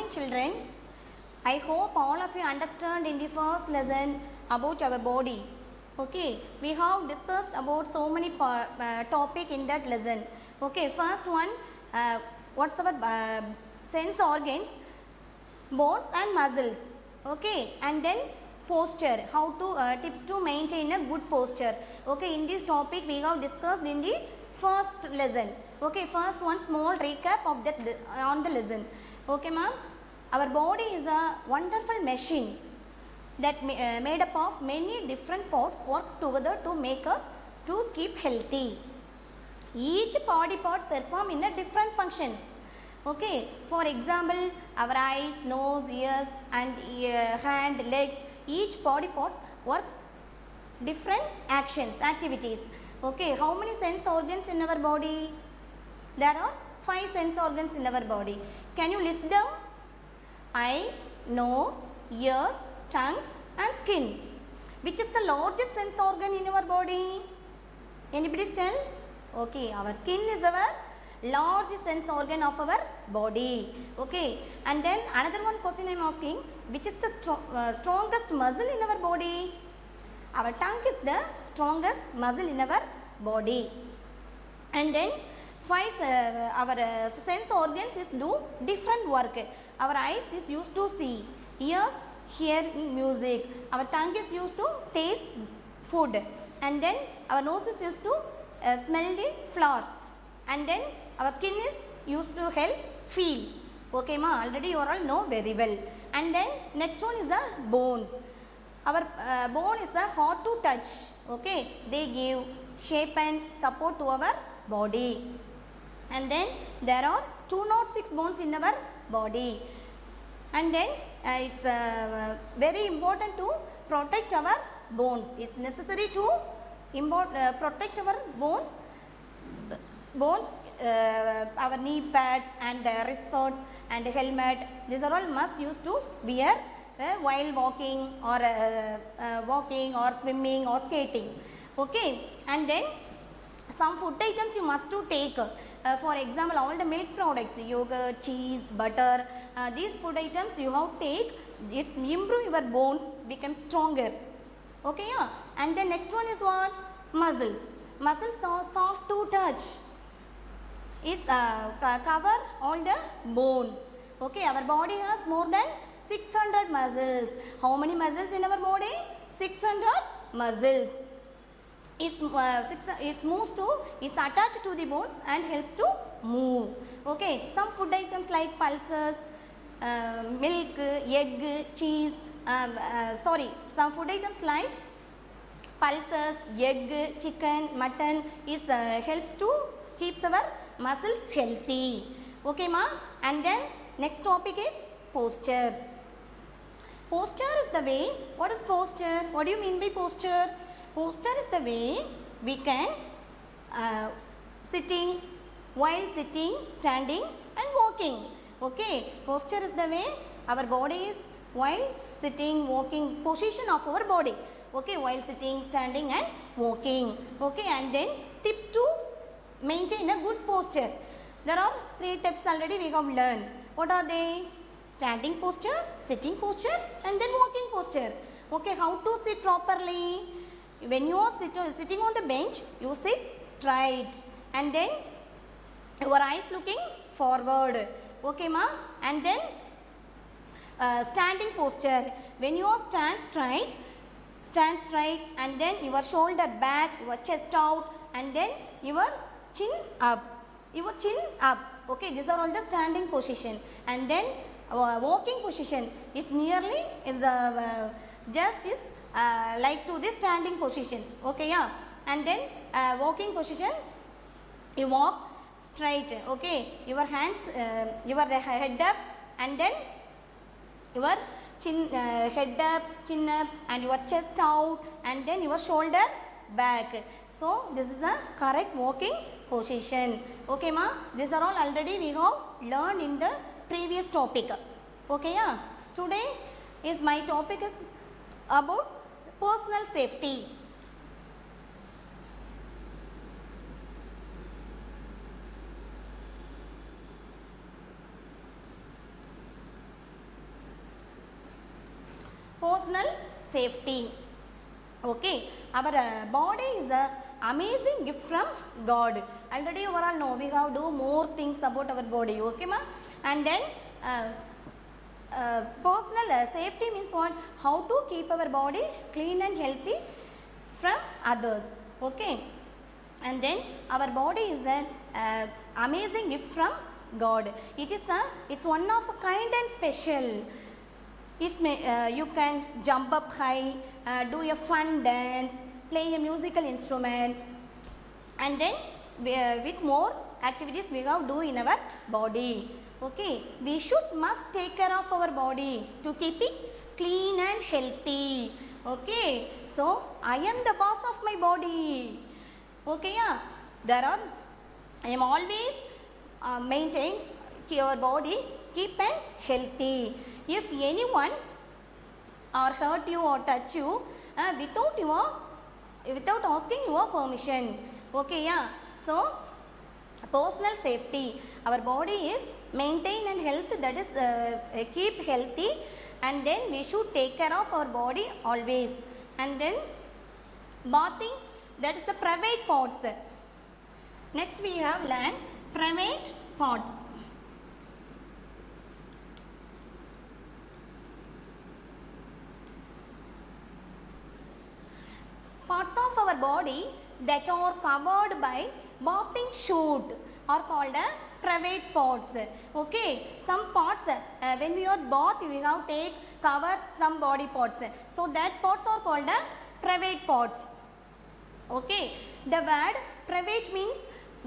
morning children. I hope all of you understand in the first lesson about our body. Okay, we have discussed about so many topic in that lesson. Okay, first one, what's our sense organs, bones and muscles. Okay, and then posture, how to tips to maintain a good posture. Okay, in this topic we have discussed in the first lesson. Okay, first one small recap of that on the lesson. Okay, ma'am, our body is a wonderful machine that made up of many different parts work together to make us to keep healthy. Each body part perform in a different functions. Okay, for example, our eyes, nose, ears and hand, legs, each body parts work different actions, activities. Okay, how many sense organs in our body? There are 5 sense organs in our body. Can you list them? Eyes, nose, ears, tongue and skin. Which is the largest sense organ in our body? Anybody tell? Okay, our skin is our largest sense organ of our body. Okay, and then another one question I am asking, which is the strongest muscle in our body? Our tongue is the strongest muscle in our body. And then our sense organs is do different work. Our eyes is used to see, ears hear music, our tongue is used to taste food, and then our nose is used to smell the flower, and then our skin is used to help feel. Okay, ma, already you all know very well. And then next one is the bones. Our bone is the hard to touch. Okay, they give shape and support to our body. And then there are 206 bones in our body. And then it's very important to protect our bones. It's necessary to protect our bones. Our knee pads and wrist pads and helmet, these are all must use to wear while walking or swimming or skating. Okay, and then some food items you must to take. For example, all the milk products, yogurt, cheese, butter, these food items you have to take. It's improve your bones, become stronger. Okay, yeah. And the next one is what? Muscles. Muscles are soft to touch. It's cover all the bones. Okay, our body has more than 600 muscles. How many muscles in our body? 600 muscles. It's attached to the bones and helps to move. Okay, some food items like pulses, milk, egg, cheese, some food items like pulses, egg, chicken, mutton is helps to keeps our muscles healthy. Okay, ma? And then next topic is posture. Posture is the way, what is posture? What do you mean by posture? Posture is the way we can while sitting, standing and walking. Okay, posture is the way our body is while sitting, walking, position of our body. Okay, while sitting, standing and walking. Okay, and then tips to maintain a good posture. There are 3 tips already we have learned. What are they? Standing posture, sitting posture and then walking posture. Okay, how to sit properly? When you are sitting on the bench, you sit straight and then your eyes looking forward. Okay, ma? And then standing posture. When you are stand straight and then your shoulder back, your chest out and then your chin up. Okay, these are all the standing position. And then walking position is nearly like to the standing position. Okay, yeah. And then walking position, you walk straight. Okay, your hands, your head up and then your head up, chin up and your chest out and then your shoulder back. So this is a correct walking position. Okay, ma? These are all already we have learned in the previous topic. Okay, yeah. Today is my topic is about personal safety. Personal safety. Okay, our body is a amazing gift from God. Already you all know we have do more things about our body. Okay, ma? And then personal safety means what? How to keep our body clean and healthy from others. Okay, and then our body is an amazing gift from God. It's one of a kind and special. You can jump up high, do a fun dance, play a musical instrument, and then with more activities we have do in our body. Okay, we must take care of our body to keep it clean and healthy. Okay, so I am the boss of my body. Okay, yeah, I am always maintain your body keep and healthy. If anyone or hurt you or touch you without asking your permission. Okay, yeah. So personal safety. Our body is maintain and health, that is keep healthy, and then we should take care of our body always. And then bathing, that is the private parts. Next we have learned private parts. Parts of our body that are covered by bathing suit are called private parts. Okay, some parts when we are bath we have take cover some body parts. So that parts are called private parts. Okay, the word private means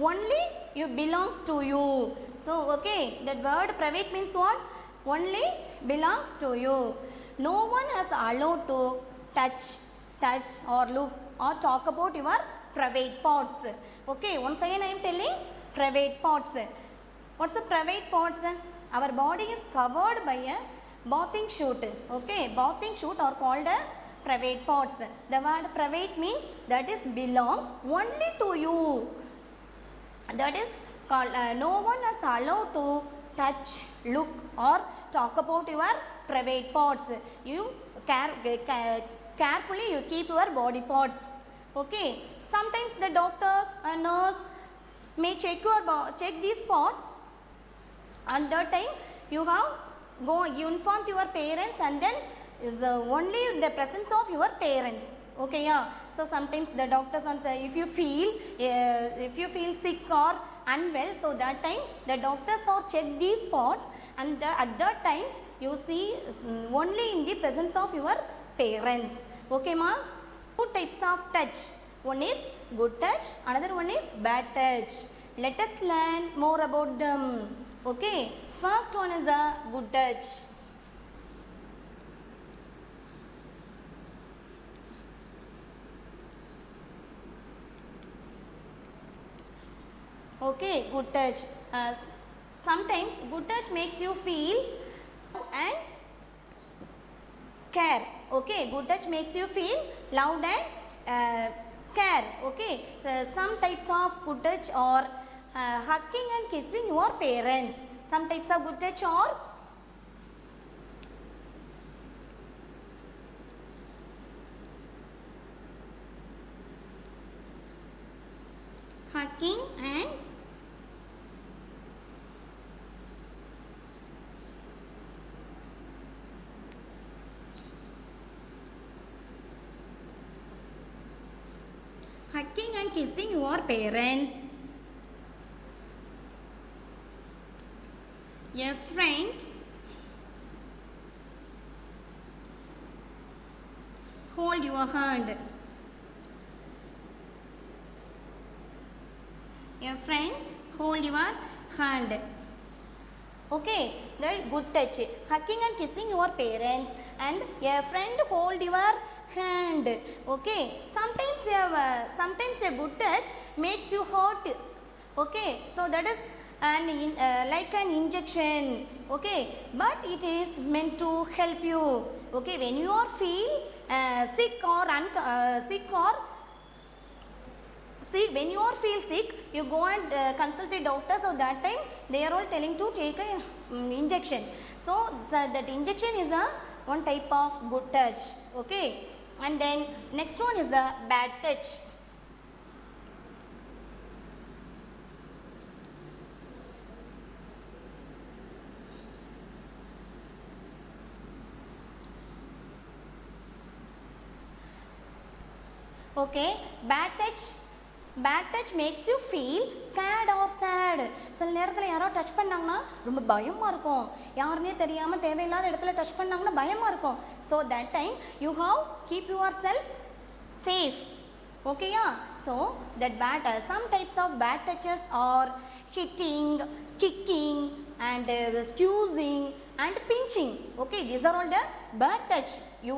only you belongs to you. So okay, that word private means what? Only belongs to you. No one is allowed to touch or look or talk about your private parts. Okay, once again I am telling private parts. What's the private parts? Our body is covered by a bathing suit. Okay, bathing suit are called private parts. The word private means that is belongs only to you. That is called no one is allowed to touch, look or talk about your private parts. You carefully you keep your body parts. Okay, sometimes the doctors and nurse may check these parts, and that time you inform your parents, and then is only the presence of your parents. Okay, yeah. So sometimes the doctors say if you feel sick or unwell, so that time the doctors or check these parts, and at that time you see only in the presence of your parents. Okay, ma? Two types of touch. One is good touch, another one is bad touch. Let us learn more about them. Okay, first one is a good touch. Okay, good touch. Sometimes good touch makes you feel and care. Okay, good touch makes you feel loud and care. Okay, some types of good touch are hugging and kissing your parents. Some types of good touch are hugging and kissing your parents. A friend hold your hand. A friend hold your hand. Okay, that good touch. Hugging and kissing your parents, and a friend hold your hand. Okay, sometimes a good touch makes you hurt. Okay, so that is like an injection. Okay, but it is meant to help you. Okay, when you are feel sick or when you are feel sick, you go and consult the doctor. So that time they are all telling to take a injection. So that injection is one type of good touch. Okay, and then next one is the bad touch. Okay, bad touch makes you feel scared or sad. சில நேரத்தில் யாரோ touch பண்ணாங்கன்னா ரொம்ப பயமாக இருக்கும். யாருன்னே தெரியாமல் தேவையில்லாத இடத்துல டச் பண்ணாங்கன்னா பயமாக இருக்கும். So that time you have keep your self safe. Okay, yeah. So that bad some types of bad touches are hitting, kicking, and squeezing and pinching. Okay, these are all the bad touch. You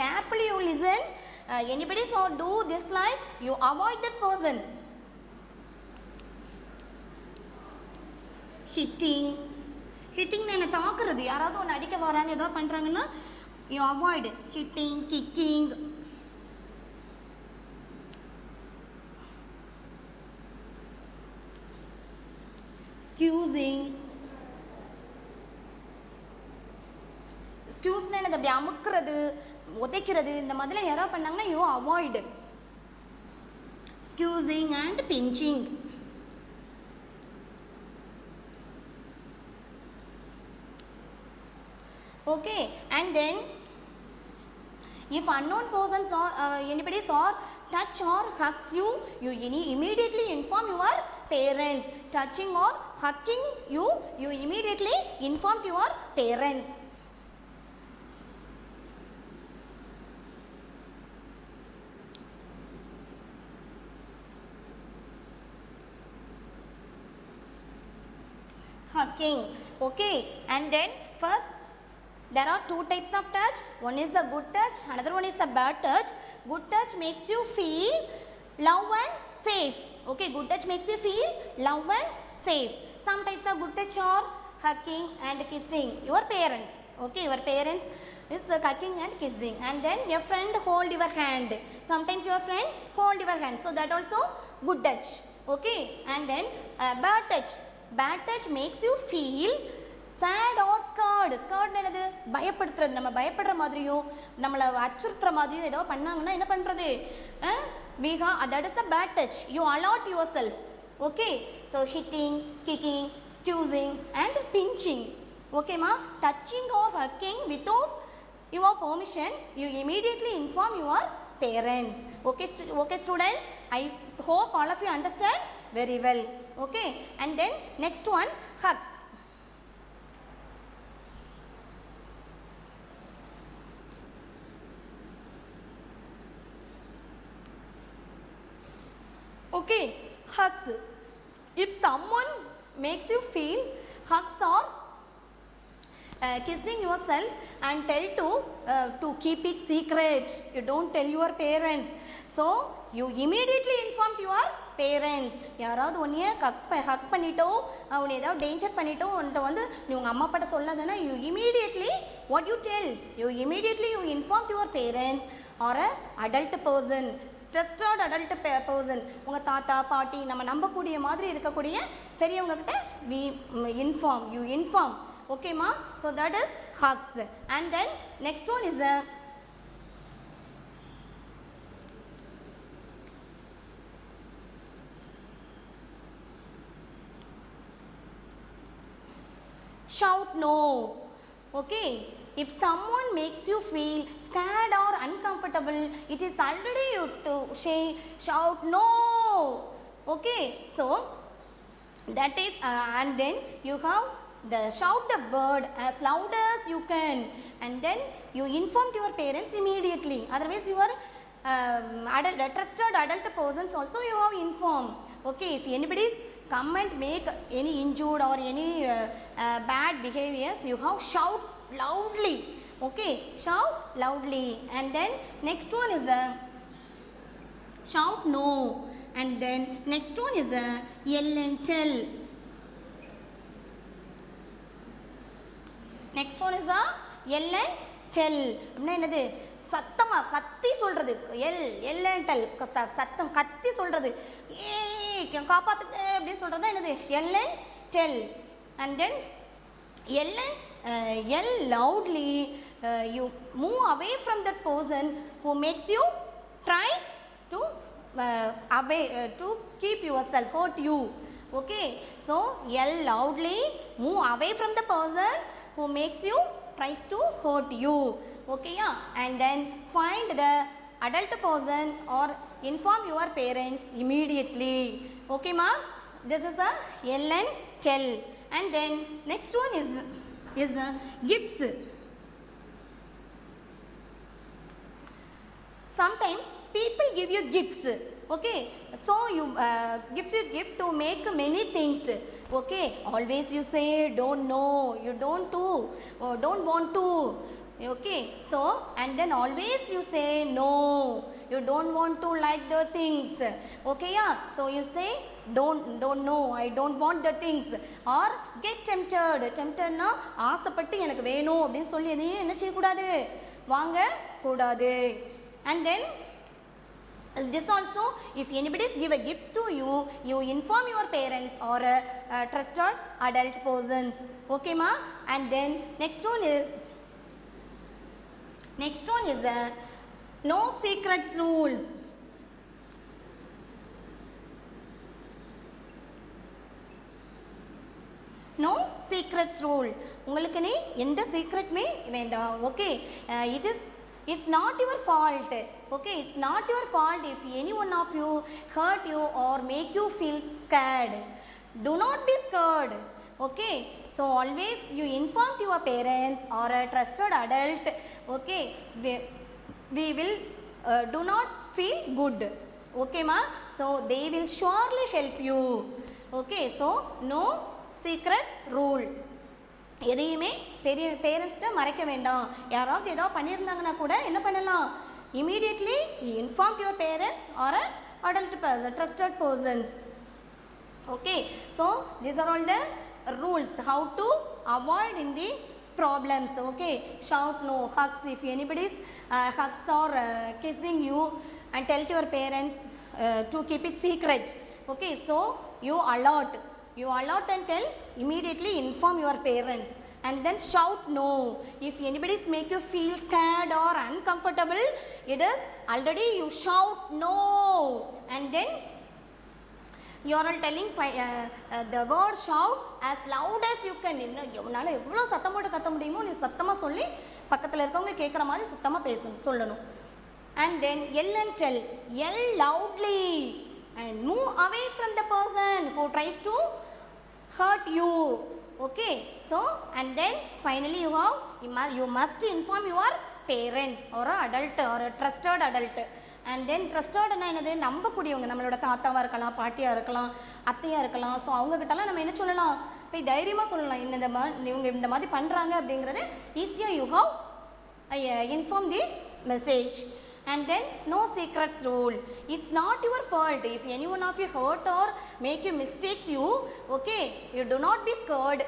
carefully you listen. Anybody saw do this, like you avoid that person. Hitting na taakuradhu, yaradhu one adika varanga edha pandranga, you avoid hitting, kicking. ஸ்கியூஸ்னா எனக்கு அப்படி அமுக்குறது, உதைக்கிறது, இந்த மாதிரிலாம் யாராவது பண்ணாங்கன்னா you avoid. Squeezing and pinching. Okay, and then if unknown persons or anybody saw touch or hugs you, you immediately inform your parents. Touching or hugging you, you immediately inform your parents. Hugging. Okay, and then first there are two types of touch. One is the good touch, another one is the bad touch. Good touch makes you feel love and safe. Okay, good touch makes you feel love and safe. Some types of good touch are hugging and kissing your parents. Okay, your parents is hugging and kissing, and then your friend hold your hand. Sometimes your friend hold your hand, so that also good touch. Okay, and then bad touch. Bad touch makes you feel sad or scared. Scared என்னது, பயப்படுத்துறது. நம்ம பயப்படுற மாதிரியோ நம்மளை அச்சுறுத்துற மாதிரியோ ஏதோ பண்ணாங்கன்னா என்ன பண்ணுறது, that is a bad touch. You alert yourself. Okay, so hitting, kicking, squeezing and pinching. Okay ma, touching or hugging without your permission, you immediately inform your parents. Okay, okay students, I hope all of you understand very well. Okay, and then next one, hugs. Okay, hugs. If someone makes you feel, hugs or kissing yourself and tell to keep it secret. You don't tell your parents. So you immediately inform your parents. யாராவது உன்னைய ஹக் பண்ணிட்டோ அவனை ஏதாவது danger பண்ணிட்டோ உன்ட்ட வந்து நீ உங்கள் அம்மா அப்பாட்ட சொல்லாதனா, you immediately what you tell, you immediately you inform your parents or a adult person. Trusted adult person, உங்கள் தாத்தா பாட்டி நம்ம நம்பக்கூடிய மாதிரி இருக்கக்கூடிய பெரியவங்க கிட்ட we inform, you inform. Okay ma, so that is hugs. And then next one is a shout no. Okay, if someone makes you feel scared or uncomfortable, it is already you to say shout no. Okay, so that is and then you have the shout the word as loud as you can, and then you inform your parents immediately. Otherwise your trusted adult persons also you have inform. Okay, if anybody come and make any injured or any bad behaviors, you have shout loudly. Okay, shout loudly. And then next one is a shout no, and then next one is a yell and tell. Next one is a yell and tell. அப்படின்னா என்னது, சத்தமாக கத்தி சொல்கிறது. L and tell, சத்தம் கத்தி சொல்கிறது. காப்பாற்றுங்க அப்படின்னு சொல்கிறது தான் என்னது, L and tell. And then L and yell loudly. You move away from that person who makes you try to away to keep yourself, hurt you. Okay, so yell loudly, move away from the person who makes you tries to hurt you. Okay, yeah. And then find the adult person or inform your parents immediately. Okay, ma, this is a yell and tell. And then next one is gifts. Sometimes people give you gifts. Okay, so you gift to make many things. Okay, always you say don't know, you don't do, or don't want to. Okay, so and then always you say no, you don't want to like the things. Okay, yeah, so you say don't know, I don't want the things. Or get tempted na ஆசைப்பட்டு எனக்கு வேணும் அப்படினு சொல்லி நீ என்ன செய்ய கூடாது, வாங்க கூடாது. And then this also, if anybody give a gifts to you, you inform your parents or trusted adult persons. Okay, ma. And then next one is no secrets rules. No secrets rule. உங்களுக்கு நீ எந்த சீக்ரெட்மே வேண்டாம். Okay, it's not your fault. Okay, it's not your fault if any one of you hurt you or make you feel scared. Do not be scared. Okay, so always you inform to your parents or a trusted adult. Okay, we will do not feel good. Okay, ma, so they will surely help you. Okay, so no secrets rule. எதையுமே பெரிய பேரண்ட்ஸ்கிட்ட மறைக்க வேண்டாம். யாராவது ஏதாவது பண்ணியிருந்தாங்கன்னா கூட என்ன பண்ணலாம், immediately you inform your parents or a adult person, trusted persons. Okay, so these are all the rules how to avoid in the problems. Okay, shout no, hugs, if anybody's hugs or kissing you, and tell to your parents to keep it secret. Okay, so you alert and tell, immediately inform your parents, and then shout no. If anybody make you feel scared or uncomfortable, it is already you shout no, and then you are telling the word shout as loud as you can. உன்னால எவ்வளவு சத்தம் போட்டு கத்த முடியுமோ நீ சத்தமா சொல்லி பக்கத்துல இருக்கவங்க கேட்குற மாதிரி சத்தமா சொல்லணும். And then yell and tell, yell loudly and move away from the person who tries to hurt you. Okay, so and then finally you must inform your parents or a adult or a trusted adult. And then trusted na enadhu நம்பக்கூடியவங்க, நம்மளோட தாத்தாவா இருக்கலாம், பாட்டியா இருக்கலாம், அத்தையா இருக்கலாம். So அவங்க கிட்டலாம் நம்ம என்ன சொல்லலாம், போய் தைரியமாக சொல்லலாம், இவங்க இந்த மாதிரி பண்ணுறாங்க அப்படிங்கிறது ஈஸியாக you have inform the message. And then no secrets rule. It's not your fault if any one of you hurt or make you mistakes you. Okay, you do not be scared.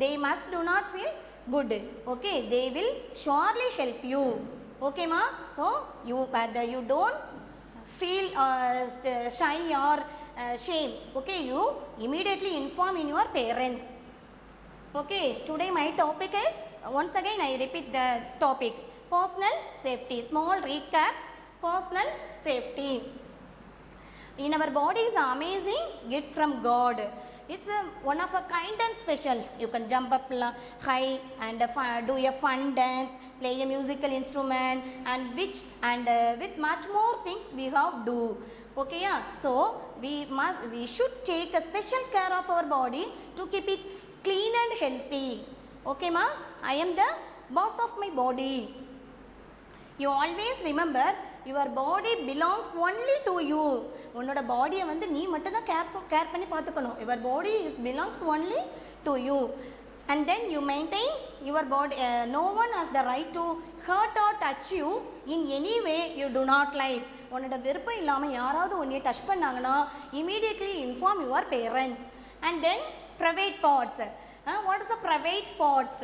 They must do not feel good. Okay, they will surely help you. Okay, ma, so you don't feel shy or shame. Okay, you immediately inform in your parents. Okay, today my topic is, once again I repeat the topic, personal safety. Small recap, personal safety. In our body is an amazing gift from God. It's one of a kind and special. You can jump up high and do a fun dance, play a musical instrument, and with much more things we have do. Okay, yeah. So we should take a special care of our body to keep it clean and healthy. Okay, ma, I am the boss of my body. You always remember your body belongs only to you. உன்னோட பாடியை வந்து நீ மட்டும் தான் care பண்ணி பார்த்துக்கணும். Your body belongs only to you. And then you maintain your body. No one has the right to hurt or touch you in any way you do not like. உன்னோட விருப்பம் இல்லாமல் யாராவது உன்னை டச் பண்ணாங்கன்னா immediately inform your parents. And then private parts. What is the private parts?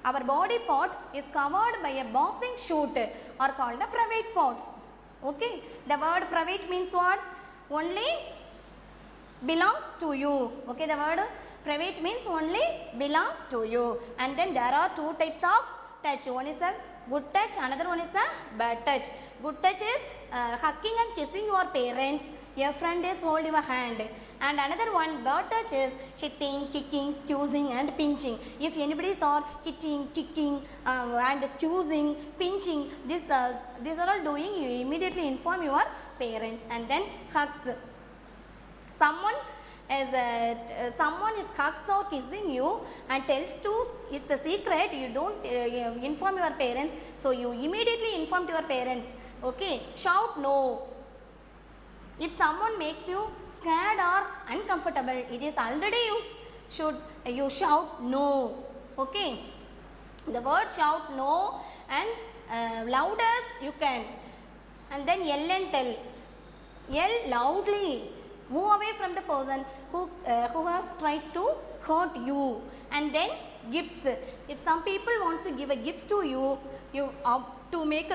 Our body part is covered by a bathing suit or called the private parts. Okay, the word private means what? Only belongs to you. Okay, the word Private means only belongs to you. And then there are two types of touch. One is a good touch, another one is a bad touch. Good touch is hugging and kissing your parents. Your friend is hold your hand. And another one, bad touch, is hitting, kicking, squeezing and pinching. If anybody saw hitting, kicking and squeezing, pinching, these are all doing, you immediately inform your parents. And then hugs. Someone is hugs or kissing you and tells to it's a secret, you don't inform your parents, so you immediately inform to your parents. Okay, shout no. If someone makes you scared or uncomfortable, it is already you shout no. Okay, the word shout no, and loud as you can. And then yell and tell. Yell loudly. Move away from the person who has tries to hurt you. And then gifts. If some people wants to give a gifts to you, you to make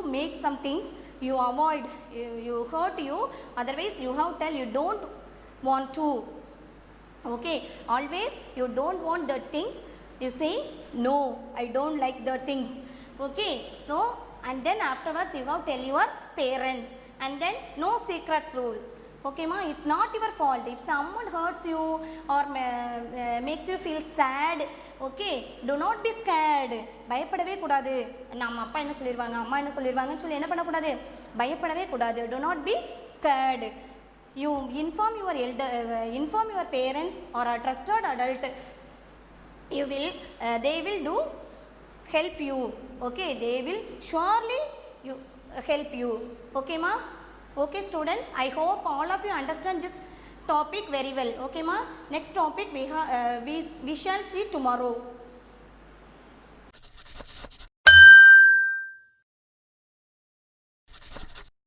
make some things, you avoid, you hurt you, otherwise you have tell you don't want to. Okay, always you don't want the things, you say no, I don't like the things. Okay, so and then afterwards you have tell your parents. And then no secrets rule. Okay ma, it's not your fault. If someone hurts you or makes you feel sad, okay, do not be scared. பயப்படவே கூடாது. நம்ம அப்பா என்ன சொல்லிடுவாங்க, அம்மா என்ன சொல்லிடுவாங்கன்னு சொல்லி என்ன பண்ணக்கூடாது, பயப்படவே கூடாது. Do not be scared. You inform your inform your parents or a trusted adult. You will they will do help you. Okay, they will surely help you. Okay ma. Okay students, I hope all of you understand this topic very well. Okay ma. Next topic we shall see tomorrow.